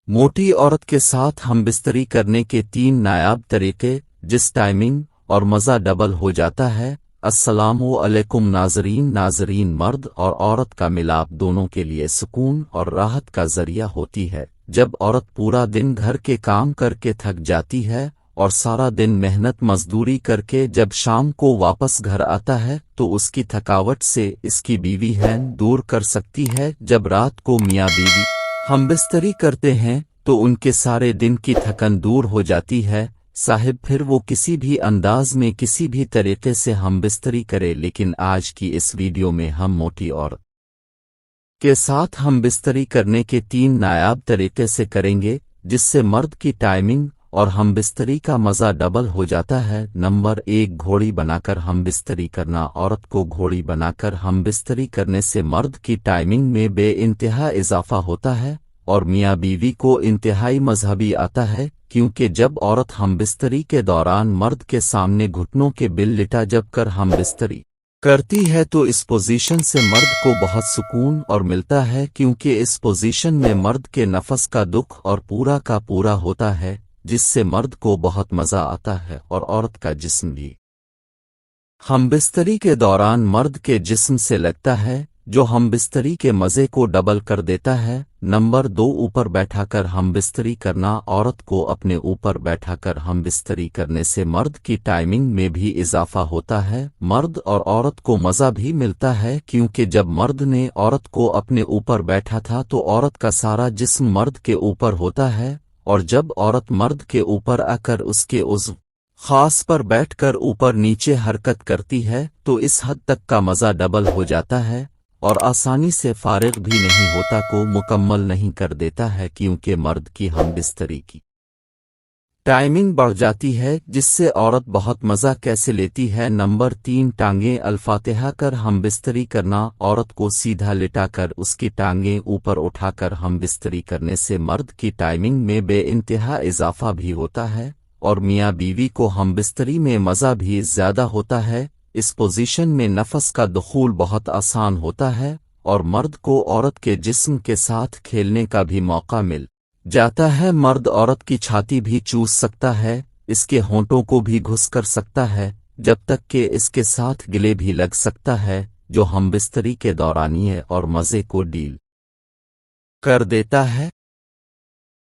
موٹی عورت کے ساتھ ہم بستری کرنے کے 3 نایاب طریقے جس ٹائمنگ اور مزہ ڈبل ہو جاتا ہے۔ السلام علیکم ناظرین، مرد اور عورت کا ملاپ دونوں کے لیے سکون اور راحت کا ذریعہ ہوتی ہے۔ جب عورت پورا دن گھر کے کام کر کے تھک جاتی ہے اور سارا دن محنت مزدوری کر کے جب شام کو واپس گھر آتا ہے تو اس کی تھکاوٹ سے اس کی بیوی دور کر سکتی ہے۔ جب رات کو میاں بیوی ہم بستری کرتے ہیں تو ان کے سارے دن کی تھکن دور ہو جاتی ہے۔ صاحب پھر وہ کسی بھی انداز میں کسی بھی طریقے سے ہم بستری کرے، لیکن آج کی اس ویڈیو میں ہم موٹی عورت کے ساتھ ہم بستری کرنے کے 3 نایاب طریقے سے کریں گے جس سے مرد کی ٹائمنگ اور ہم بستری کا مزہ ڈبل ہو جاتا ہے۔ نمبر 1، گھوڑی بنا کر ہم بستری کرنا۔ عورت کو گھوڑی بنا کر ہم بستری کرنے سے مرد کی ٹائمنگ میں بے انتہا اضافہ ہوتا ہے اور میاں بیوی کو انتہائی مذہبی آتا ہے، کیونکہ جب عورت ہم بستری کے دوران مرد کے سامنے گھٹنوں کے بل لٹا جب کر ہم بستری کرتی ہے تو اس پوزیشن سے مرد کو بہت سکون اور ملتا ہے، کیونکہ اس پوزیشن میں مرد کے نفس کا دکھ اور پورا کا پورا ہوتا ہے، جس سے مرد کو بہت مزہ آتا ہے اور عورت کا جسم بھی ہم بستری کے دوران مرد کے جسم سے لگتا ہے، جو ہم بستری کے مزے کو ڈبل کر دیتا ہے۔ نمبر 2، اوپر بیٹھا کر ہم بستری کرنا۔ عورت کو اپنے اوپر بیٹھا کر ہم بستری کرنے سے مرد کی ٹائمنگ میں بھی اضافہ ہوتا ہے۔ مرد اور عورت کو مزہ بھی ملتا ہے، کیونکہ جب مرد نے عورت کو اپنے اوپر بیٹھا تھا تو عورت کا سارا جسم مرد کے اوپر ہوتا ہے، اور جب عورت مرد کے اوپر آ کر اس کے عضو خاص پر بیٹھ کر اوپر نیچے حرکت کرتی ہے تو اس حد تک کا مزہ ڈبل ہو جاتا ہے اور آسانی سے فارغ بھی نہیں ہوتا کو مکمل نہیں کر دیتا ہے، کیونکہ مرد کی ہم بستری کی ٹائمنگ بڑھ جاتی ہے، جس سے عورت بہت مزہ کیسے لیتی ہے۔ نمبر 3، ٹانگیں الفاتحہ کر ہم بستری کرنا۔ عورت کو سیدھا لٹا کر اس کی ٹانگیں اوپر اٹھا کر ہم بستری کرنے سے مرد کی ٹائمنگ میں بے انتہا اضافہ بھی ہوتا ہے اور میاں بیوی کو ہم بستری میں مزہ بھی زیادہ ہوتا ہے۔ اس پوزیشن میں نفس کا دخول بہت آسان ہوتا ہے اور مرد کو عورت کے جسم کے ساتھ کھیلنے کا بھی موقع مل جاتا ہے۔ مرد عورت کی چھاتی بھی چوس سکتا ہے، اس کے ہونٹوں کو بھی گھس کر سکتا ہے، جب تک کہ اس کے ساتھ گلے بھی لگ سکتا ہے، جو ہم بستری کے دورانیے اور مزے کو ڈیل کر دیتا ہے۔